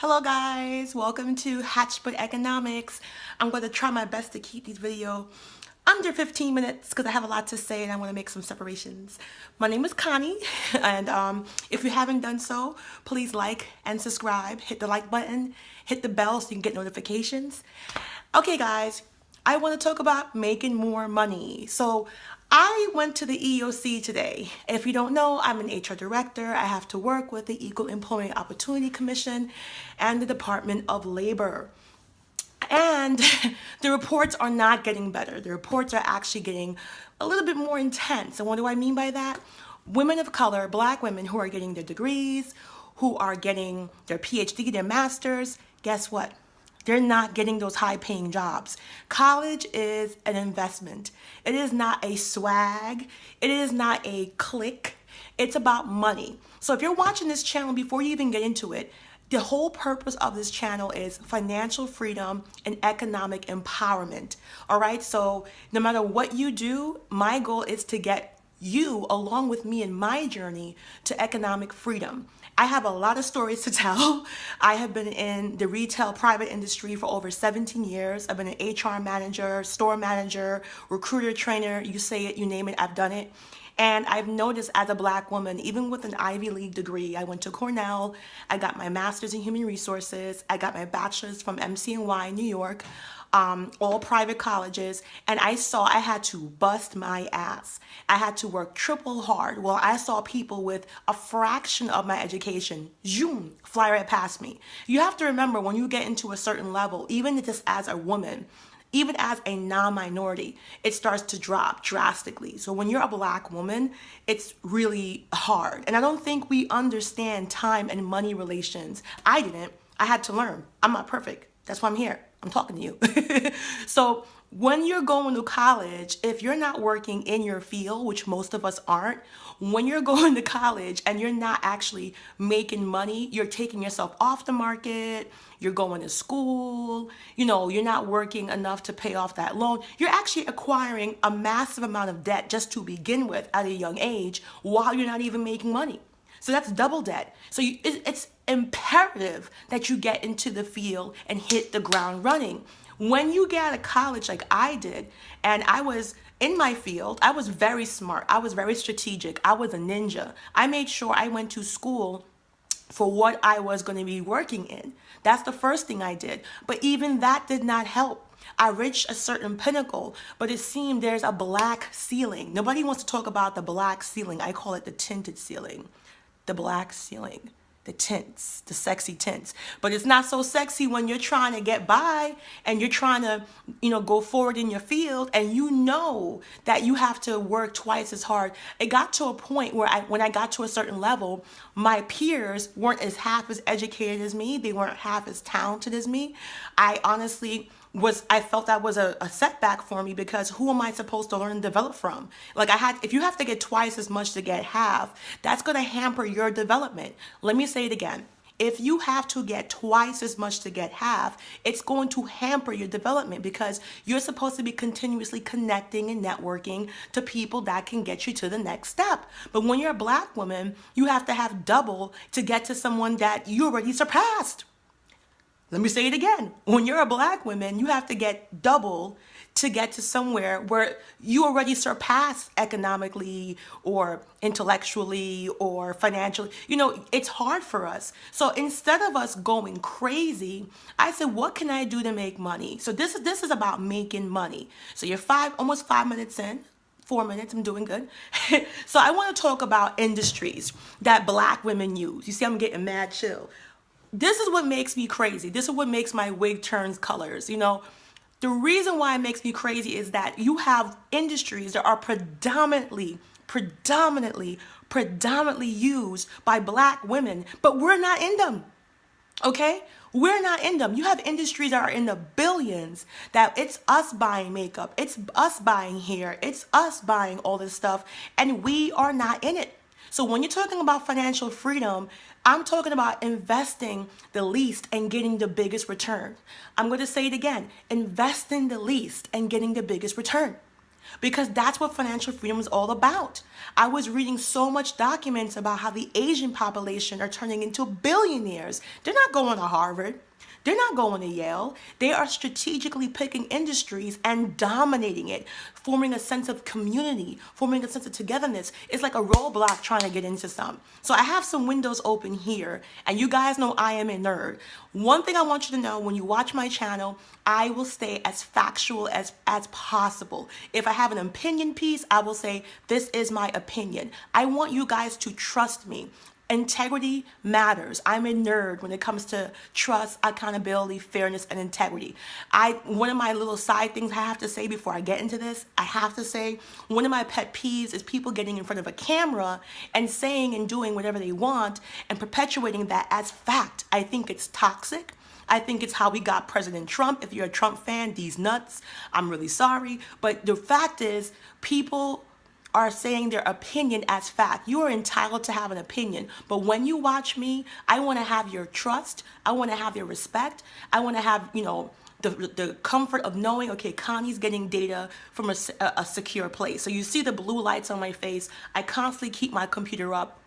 Hello guys, welcome to Hatchput Economics. I'm going to try my best to keep these videos under 15 minutes because I have a lot to say and I want to make some separations. My name is Connie and if you haven't done so, please like and subscribe. Hit the like button, hit the bell so you can get notifications. Okay guys, I want to talk about making more money. So I went to the EEOC today. If you don't know, I'm an HR director. I have to work with the Equal Employment Opportunity Commission and the Department of Labor. And the reports are not getting better. The reports are actually getting a little bit more intense. And what do I mean by that? Women of color, Black women who are getting their degrees, who are getting their PhD, their masters, guess what? They're not getting those high-paying jobs. College is an investment. It is not a swag. It is not a clique. It's about money. So if you're watching this channel, before you even get into it, the whole purpose of this channel is financial freedom and economic empowerment. All right? So no matter what you do, my goal is to get you, along with me in my journey to economic freedom. I have a lot of stories to tell. I have been in the retail private industry for over 17 years. I've been an HR manager, store manager, recruiter, trainer, you say it, you name it, I've done it. And I've noticed as a Black woman, even with an Ivy League degree, I went to Cornell, I got my master's in human resources, I got my bachelor's from MCNY, New York, all private colleges, and I saw I had to bust my ass. I had to work triple hard. Well, I saw people with a fraction of my education, zoom, fly right past me. You have to remember when you get into a certain level, even just as a woman, even as a non-minority, it starts to drop drastically. So when you're a Black woman, it's really hard. And I don't think we understand time and money relations. I didn't. I had to learn. I'm not perfect. That's why I'm here. I'm talking to you. So when you're going to college, if you're not working in your field, which most of us aren't, when you're going to college and you're not actually making money, you're taking yourself off the market, you're going to school, you're not working enough to pay off that loan. You're actually acquiring a massive amount of debt just to begin with at a young age while you're not even making money. So that's double debt. So it's imperative that you get into the field and hit the ground running. When you get out of college like I did, and I was in my field, I was very smart. I was very strategic. I was a ninja. I made sure I went to school for what I was going to be working in. That's the first thing I did. But even that did not help. I reached a certain pinnacle, but it seemed there's a black ceiling. Nobody wants to talk about the black ceiling. I call it the tinted ceiling. The black ceiling, the tints, the sexy tints. But it's not so sexy when you're trying to get by and you're trying to, go forward in your field and you know that you have to work twice as hard. It got to a point where when I got to a certain level, my peers weren't half as educated as me. They weren't half as talented as me. I honestly I felt that was a setback for me because who am I supposed to learn and develop from? If you have to get twice as much to get half, that's going to hamper your development. Let me say it again. If you have to get twice as much to get half, it's going to hamper your development because you're supposed to be continuously connecting and networking to people that can get you to the next step. But when you're a Black woman, you have to have double to get to someone that you already surpassed. Let me say it again. When you're a Black woman, you have to get double to get to somewhere where you already surpass economically or intellectually or financially. It's hard for us. So instead of us going crazy, I said, what can I do to make money? So this is about making money. So you're almost 5 minutes in. 4 minutes, I'm doing good. So I want to talk about industries that Black women use. You see, I'm getting mad chill. This is what makes me crazy. This is what makes my wig turns colors. The reason why it makes me crazy is that you have industries that are predominantly used by Black women, but we're not in them. Okay? We're not in them. You have industries that are in the billions that it's us buying makeup, it's us buying hair, it's us buying all this stuff, and we are not in it. So when you're talking about financial freedom, I'm talking about investing the least and getting the biggest return. I'm going to say it again. Investing the least and getting the biggest return. because that's what financial freedom is all about. I was reading so much documents about how the Asian population are turning into billionaires. They're not going to Harvard. They're not going to Yale. They are strategically picking industries and dominating it, forming a sense of community, forming a sense of togetherness. It's like a roadblock trying to get into some. So I have some windows open here, and you guys know I am a nerd. One thing I want you to know, when you watch my channel, I will stay as factual as possible. If I have an opinion piece, I will say, this is my opinion. I want you guys to trust me. Integrity matters. I'm a nerd when it comes to trust, accountability, fairness, and integrity. One of my little side things I have to say before I get into this, I have to say, one of my pet peeves is people getting in front of a camera and saying and doing whatever they want and perpetuating that as fact. I think it's toxic. I think it's how we got President Trump. If you're a Trump fan, these nuts, I'm really sorry. But the fact is, people are saying their opinion as fact. You are entitled to have an opinion. But when you watch me, I want to have your trust. I want to have your respect. I want to have, the comfort of knowing, okay, Connie's getting data from a secure place. So you see the blue lights on my face. I constantly keep my computer up.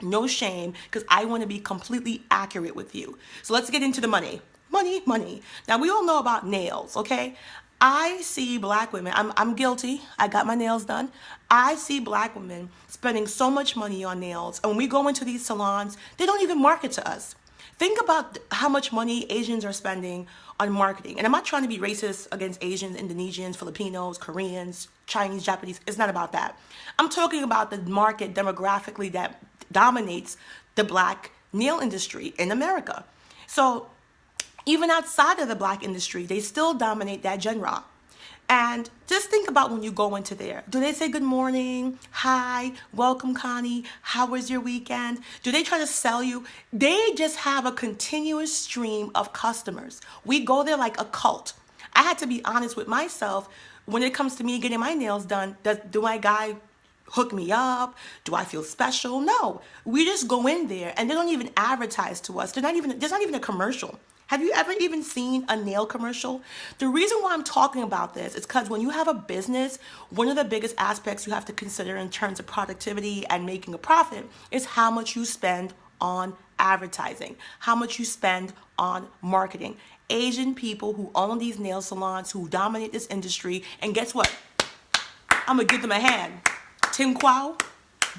No shame, because I want to be completely accurate with you. So let's get into the money. Money. Now, we all know about nails, okay? I see black women, I'm guilty, I got my nails done. I see black women spending so much money on nails. And when we go into these salons, they don't even market to us. Think about how much money Asians are spending on marketing. And I'm not trying to be racist against Asians, Indonesians, Filipinos, Koreans, Chinese, Japanese. It's not about that. I'm talking about the market demographically that dominates the black nail industry in America. So even outside of the black industry, they still dominate that genre. And just think about when you go into there. Do they say good morning, hi, welcome Connie, how was your weekend? Do they try to sell you? They just have a continuous stream of customers. We go there like a cult. I had to be honest with myself when it comes to me getting my nails done. Do my guy hook me up? Do I feel special? No. We just go in there and they don't even advertise to us. There's not even a commercial. Have you ever even seen a nail commercial? The reason why I'm talking about this is because when you have a business, one of the biggest aspects you have to consider in terms of productivity and making a profit is how much you spend on advertising, how much you spend on marketing. Asian people who own these nail salons, who dominate this industry, and guess what? I'm gonna give them a hand. Tim Kwao,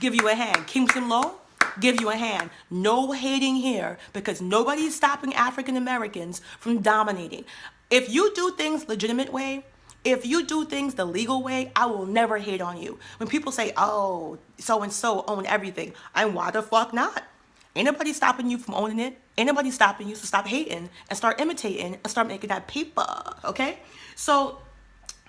give you a hand. Kim Sim Lo, give you a hand. No hating here, because nobody's stopping African Americans from dominating. If you do things legitimate way, if you do things the legal way, I will never hate on you. When people say, oh, so-and-so own everything, and why the fuck not? Ain't nobody stopping you from owning it. Ain't nobody stopping you, so stop hating and start imitating and start making that paper, okay? So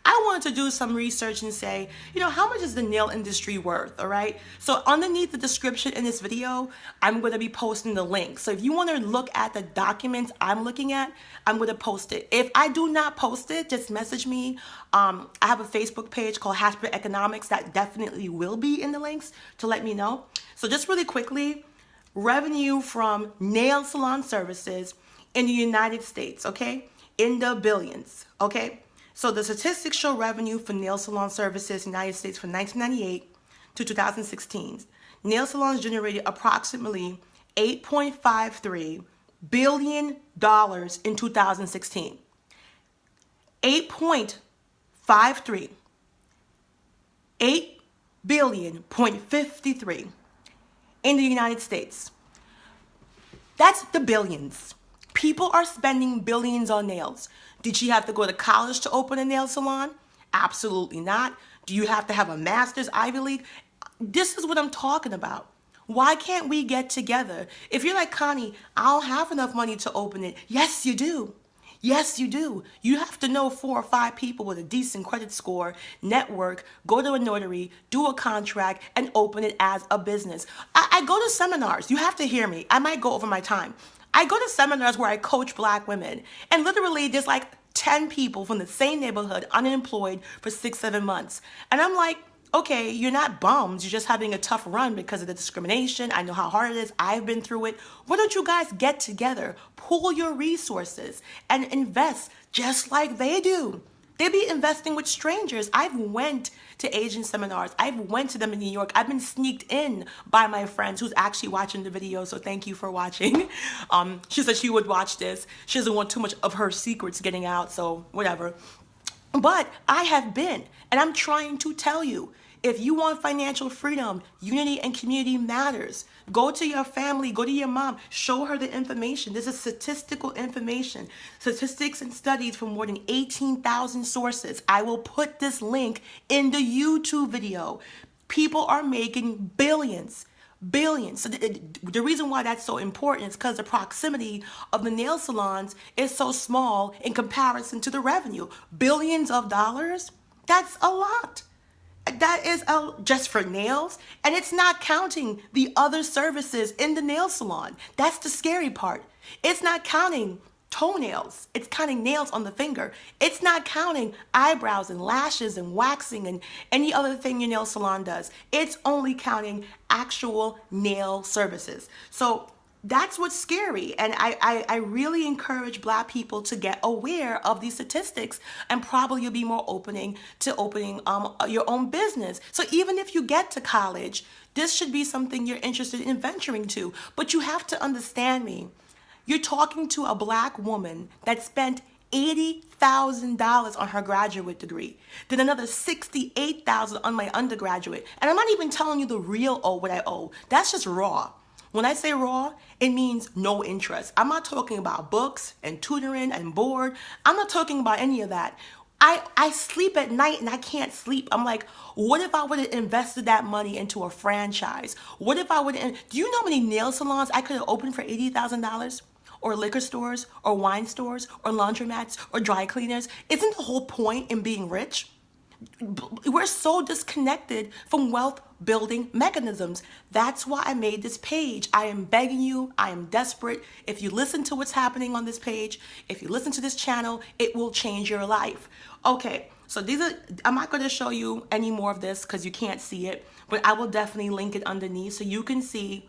I wanted to do some research and say, how much is the nail industry worth, all right? So underneath the description in this video, I'm going to be posting the link. So if you want to look at the documents I'm looking at, I'm going to post it. If I do not post it, just message me. I have a Facebook page called Hatchbird Economics that definitely will be in the links to let me know. So just really quickly, revenue from nail salon services in the United States, okay? In the billions, okay? So the statistics show revenue for nail salon services in the United States from 1998 to 2016. Nail salons generated approximately $8.53 billion in 2016. 8.53. 8 billion, 0.53 in the United States. That's the billions. People are spending billions on nails. Did she have to go to college to open a nail salon? Absolutely not. Do you have to have a master's, Ivy League? This is what I'm talking about. Why can't we get together? If you're like, Connie, I don't have enough money to open it. Yes, you do. Yes, you do. You have to know 4 or 5 people with a decent credit score, network, go to a notary, do a contract, and open it as a business. I go to seminars. You have to hear me. I might go over my time. I go to seminars where I coach black women, and literally there's like 10 people from the same neighborhood unemployed for 6-7 months. And I'm like, okay, you're not bums. You're just having a tough run because of the discrimination. I know how hard it is. I've been through it. Why don't you guys get together, pool your resources, and invest just like they do? They be investing with strangers. I've went to Asian seminars. I've went to them in New York. I've been sneaked in by my friends who's actually watching the video, so thank you for watching. She said she would watch this. She doesn't want too much of her secrets getting out, so whatever. But I have been, and I'm trying to tell you, if you want financial freedom, unity and community matters. Go to your family, go to your mom, show her the information. This is statistical information, statistics and studies from more than 18,000 sources. I will put this link in the YouTube video. People are making billions. Billions. So the reason why that's so important is because the proximity of the nail salons is so small in comparison to the revenue. Billions of dollars, that's a lot. That is just for nails, and it's not counting the other services in the nail salon. That's the scary part. It's not counting toenails. It's counting nails on the finger. It's not counting eyebrows and lashes and waxing and any other thing your nail salon does. It's only counting actual nail services. So that's what's scary. And I really encourage Black people to get aware of these statistics, and probably you'll be more opening to opening your own business. So even if you get to college, this should be something you're interested in venturing to. But you have to understand me. You're talking to a Black woman that spent $80,000 on her graduate degree, then another $68,000 on my undergraduate. And I'm not even telling you the real what I owe. That's just raw. When I say raw, it means no interest. I'm not talking about books and tutoring and board. I'm not talking about any of that. I sleep at night and I can't sleep. I'm like, what if I would have invested that money into a franchise? What if I would have, do you know how many nail salons I could have opened for $80,000? Or liquor stores, or wine stores, or laundromats, or dry cleaners? Isn't the whole point in being rich? We're so disconnected from wealth building mechanisms. That's why I made this page. I am begging you, I am desperate. If you listen to what's happening on this page, if you listen to this channel, it will change your life. Okay, so I'm not going to show you any more of this because you can't see it, but I will definitely link it underneath so you can see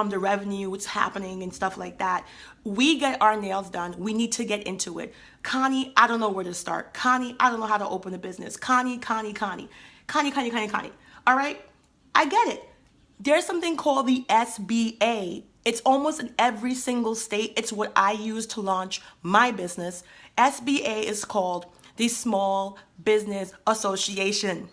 the revenue, what's happening and stuff like that. We get our nails done. We need to get into it. Connie, I don't know where to start. Connie, I don't know how to open a business. Connie. All right, I get it. There's something called the SBA. It's almost in every single state. It's what I use to launch my business. SBA is called the Small Business Association.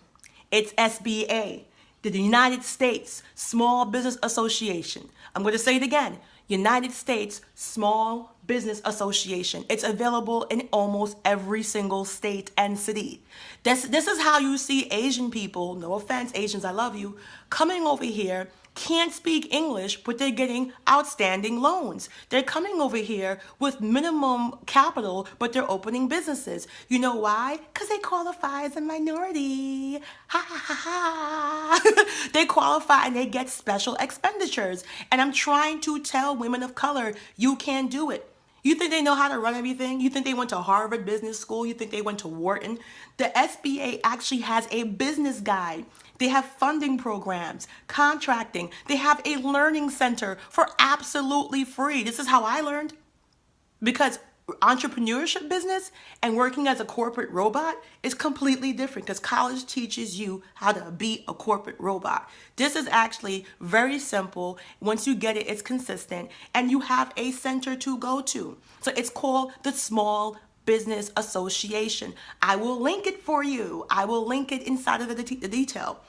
It's SBA. The United States Small Business Association. I'm going to say it again. United States Small Business Association. It's available in almost every single state and city. This is how you see Asian people, no offense, Asians, I love you, coming over here, can't speak English, but they're getting outstanding loans. They're coming over here with minimum capital, but they're opening businesses. You know why? Because they qualify as a minority. Ha ha ha ha. They qualify and they get special expenditures. And I'm trying to tell women of color, you can do it. You think they know how to run everything? You think they went to Harvard Business School? You think they went to Wharton? The SBA actually has a business guide. They have funding programs, contracting. They have a learning center for absolutely free. This is how I learned. Because entrepreneurship business and working as a corporate robot is completely different, because college teaches you how to be a corporate robot. This is actually very simple. Once you get it, it's consistent, and you have a center to go to. So it's called the Small Business Association. I will link it for you. I will link it inside of the detail.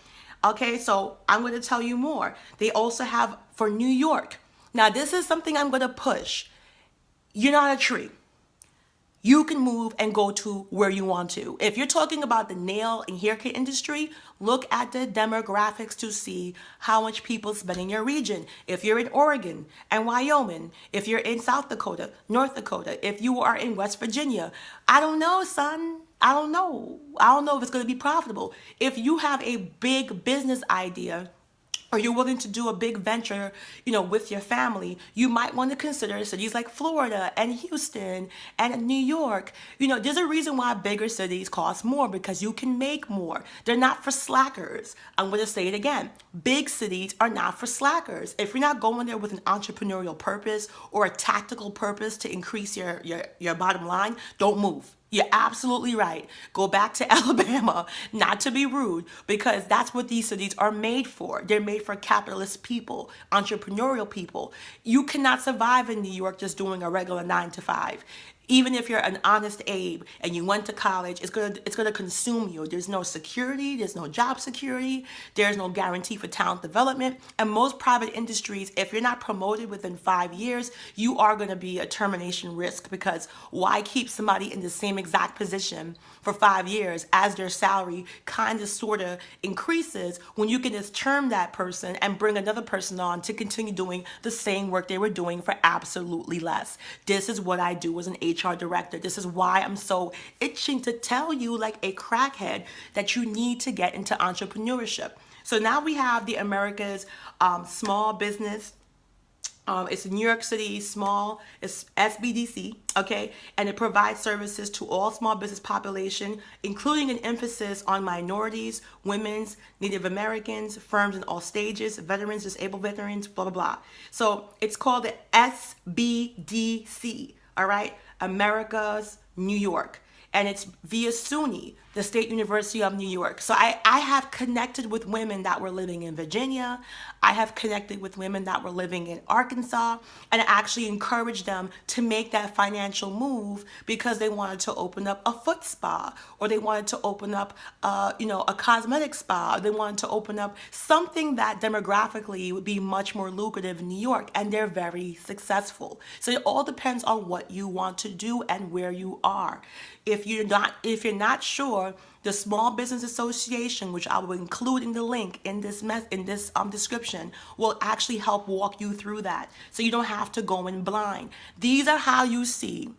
Okay, so I'm going to tell you more. They also have for New York. Now, this is something I'm going to push. You're not a tree. You can move and go to where you want to. If you're talking about the nail and hair care industry, look at the demographics to see how much people spend in your region. If you're in Oregon and Wyoming, if you're in South Dakota, North Dakota, if you are in West Virginia, I don't know, son. I don't know. I don't know if it's going to be profitable. If you have a big business idea, or you're willing to do a big venture, with your family, you might want to consider cities like Florida and Houston and New York. There's a reason why bigger cities cost more, because you can make more. They're not for slackers. I'm going to say it again. Big cities are not for slackers. If you're not going there with an entrepreneurial purpose or a tactical purpose to increase your bottom line, don't move. You're absolutely right. Go back to Alabama, not to be rude, because that's what these cities are made for. They're made for capitalist people, entrepreneurial people. You cannot survive in New York just doing a regular 9 to 5. Even if you're an honest Abe and you went to college, it's gonna consume you. There's no security, there's no job security, there's no guarantee for talent development. And most private industries, if you're not promoted within 5 years, you are gonna be a termination risk, because why keep somebody in the same exact position for 5 years as their salary kind of sort of increases, when you can just term that person and bring another person on to continue doing the same work they were doing for absolutely less. This is what I do as an HR director. This is why I'm so itching to tell you, like a crackhead, that you need to get into entrepreneurship. So now we have the America's Small Business. It's New York City small, it's SBDC, okay, and it provides services to all small business population, including an emphasis on minorities, women's, Native Americans, firms in all stages, veterans, disabled veterans, blah, blah, blah. So it's called the SBDC, all right, America's New York. And it's via SUNY, the State University of New York. So I have connected with women that were living in Virginia. I have connected with women that were living in Arkansas, and I actually encouraged them to make that financial move because they wanted to open up a foot spa, or they wanted to open up, a cosmetic spa. Or they wanted to open up something that demographically would be much more lucrative in New York, and they're very successful. So it all depends on what you want to do and where you are. If you're not sure, the Small Business Association, which I will include in the link in this description, will actually help walk you through that, so you don't have to go in blind. These are how you see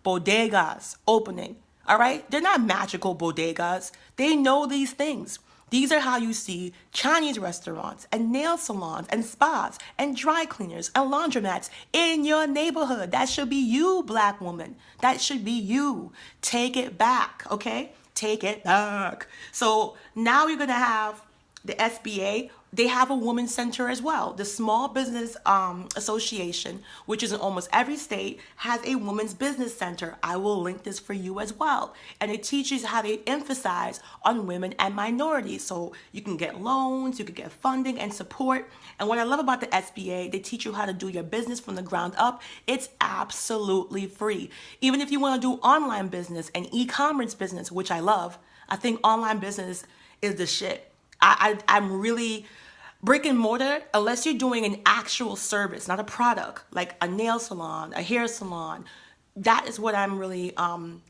bodegas opening. All right, they're not magical bodegas. They know these things. These are how you see Chinese restaurants and nail salons and spas and dry cleaners and laundromats in your neighborhood. That should be you, Black woman. That should be you. Take it back, okay? Take it back. So now you're going to have the SBA. They have a women's center as well. The Small Business Association, which is in almost every state, has a women's business center. I will link this for you as well. And it teaches how they emphasize on women and minorities. So you can get loans, you can get funding and support. And what I love about the SBA, they teach you how to do your business from the ground up. It's absolutely free. Even if you want to do online business and e-commerce business, which I love, I think online business is the shit. I'm really brick and mortar, unless you're doing an actual service, not a product, like a nail salon, a hair salon. That is what I'm really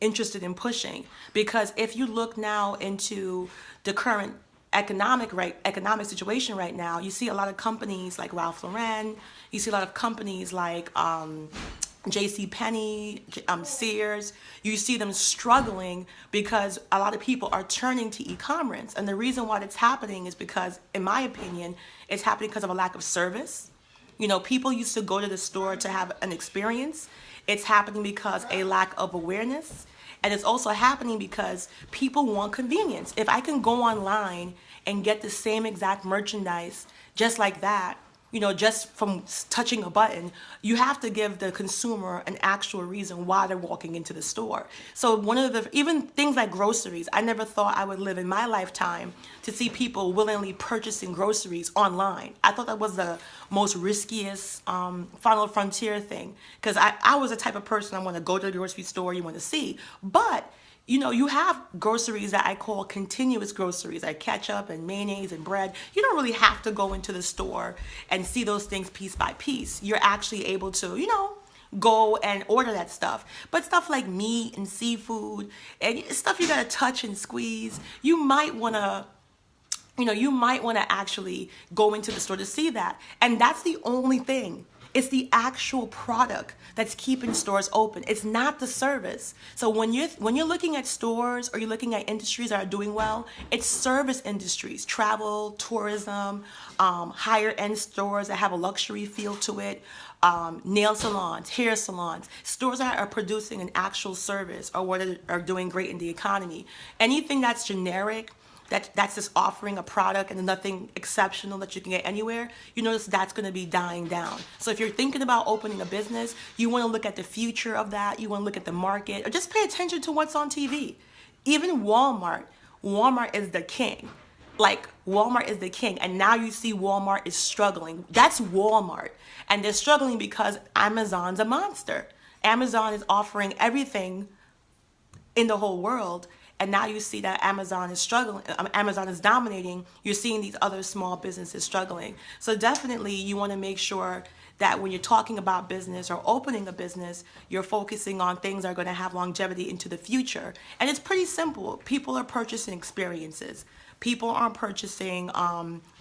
interested in pushing. Because if you look now into the current economic situation right now, you see a lot of companies like Ralph Lauren, you see a lot of companies like J.C. Penney, Sears. You see them struggling because a lot of people are turning to e-commerce. And the reason why it's happening is because, in my opinion, it's happening because of a lack of service. People used to go to the store to have an experience. It's happening because a lack of awareness. And it's also happening because people want convenience. If I can go online and get the same exact merchandise just like that, just from touching a button, you have to give the consumer an actual reason why they're walking into the store. So even things like groceries, I never thought I would live in my lifetime to see people willingly purchasing groceries online. I thought that was the most riskiest final frontier thing, because I was the type of person, I want to go to the grocery store, you want to see. But you have groceries that I call continuous groceries, like ketchup and mayonnaise and bread. You don't really have to go into the store and see those things piece by piece. You're actually able to, go and order that stuff. But stuff like meat and seafood and stuff you gotta touch and squeeze, you might wanna actually go into the store to see that. And that's the only thing. It's the actual product that's keeping stores open. It's not the service. So when you're looking at stores, or you're looking at industries that are doing well, it's service industries, travel, tourism, higher end stores that have a luxury feel to it, nail salons, hair salons, stores that are producing an actual service or what are doing great in the economy. Anything that's generic, that's just offering a product and nothing exceptional that you can get anywhere, you notice that's going to be dying down. So if you're thinking about opening a business, you want to look at the future of that. You want to look at the market, or just pay attention to what's on TV. Even Walmart is the king. Like, Walmart is the king, and now you see Walmart is struggling. That's Walmart, and they're struggling because Amazon's a monster. Amazon is offering everything in the whole world, and now you see that Amazon is struggling. Amazon is dominating. You're seeing these other small businesses struggling. So definitely you want to make sure that when you're talking about business or opening a business, you're focusing on things that are going to have longevity into the future. And it's pretty simple. People are purchasing experiences. People aren't purchasing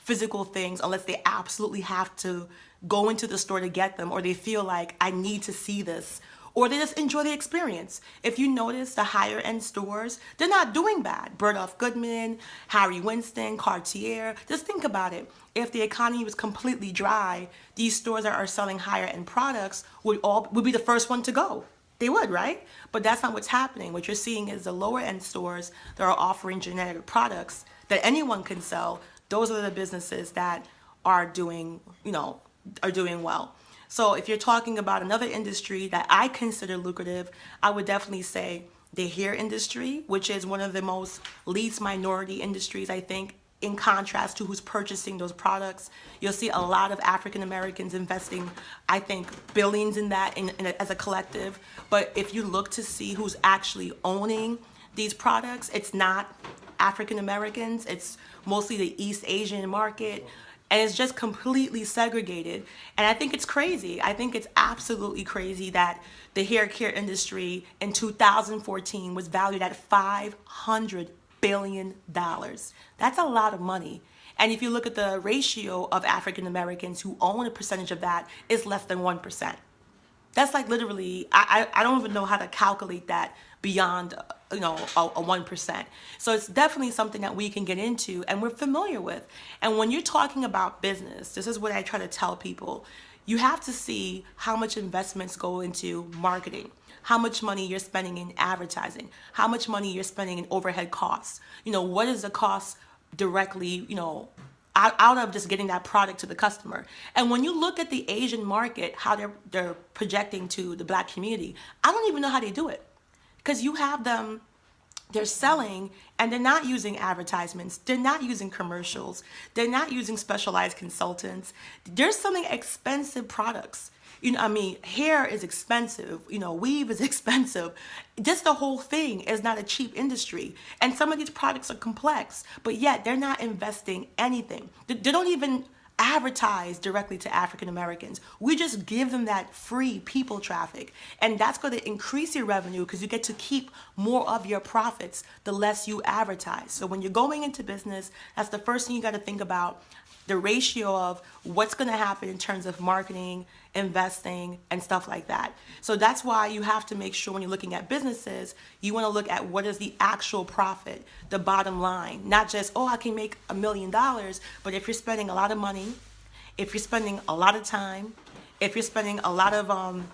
physical things unless they absolutely have to go into the store to get them, or they feel like, I need to see this, or they just enjoy the experience. If you notice, the higher end stores, they're not doing bad. Bergdorf Goodman, Harry Winston, Cartier. Just think about it. If the economy was completely dry, these stores that are selling higher end products would be the first one to go. They would, right? But that's not what's happening. What you're seeing is the lower end stores that are offering generic products that anyone can sell. Those are the businesses that are doing well. So if you're talking about another industry that I consider lucrative, I would definitely say the hair industry, which is one of the most least minority industries, I think, in contrast to who's purchasing those products. You'll see a lot of African Americans investing, I think, billions in that as a collective. But if you look to see who's actually owning these products, it's not African Americans. It's mostly the East Asian market. And it's just completely segregated. And I think it's crazy. I think it's absolutely crazy that the hair care industry in 2014 was valued at $500 billion. That's a lot of money. And if you look at the ratio of African Americans who own a percentage of that, it's less than 1%. That's like literally, I don't even know how to calculate that beyond a 1%. So it's definitely something that we can get into and we're familiar with. And when you're talking about business, this is what I try to tell people. You have to see how much investments go into marketing, how much money you're spending in advertising, how much money you're spending in overhead costs. What is the cost directly, out of just getting that product to the customer. And when you look at the Asian market, how they're projecting to the Black community, I don't even know how they do it. Because you have them, they're selling and they're not using advertisements. They're not using commercials. They're not using specialized consultants. They're selling expensive products. Hair is expensive, weave is expensive. Just the whole thing is not a cheap industry. And some of these products are complex, but yet they're not investing anything. They don't even advertise directly to African Americans. We just give them that free people traffic. And that's going to increase your revenue because you get to keep more of your profits the less you advertise. So when you're going into business, that's the first thing you got to think about. The ratio of what's going to happen in terms of marketing, investing, and stuff like that. So that's why you have to make sure when you're looking at businesses, you want to look at what is the actual profit, the bottom line, not just, I can make $1 million, but if you're spending a lot of money, if you're spending a lot of time, if you're spending a lot of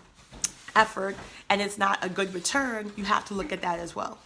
effort, and it's not a good return, you have to look at that as well.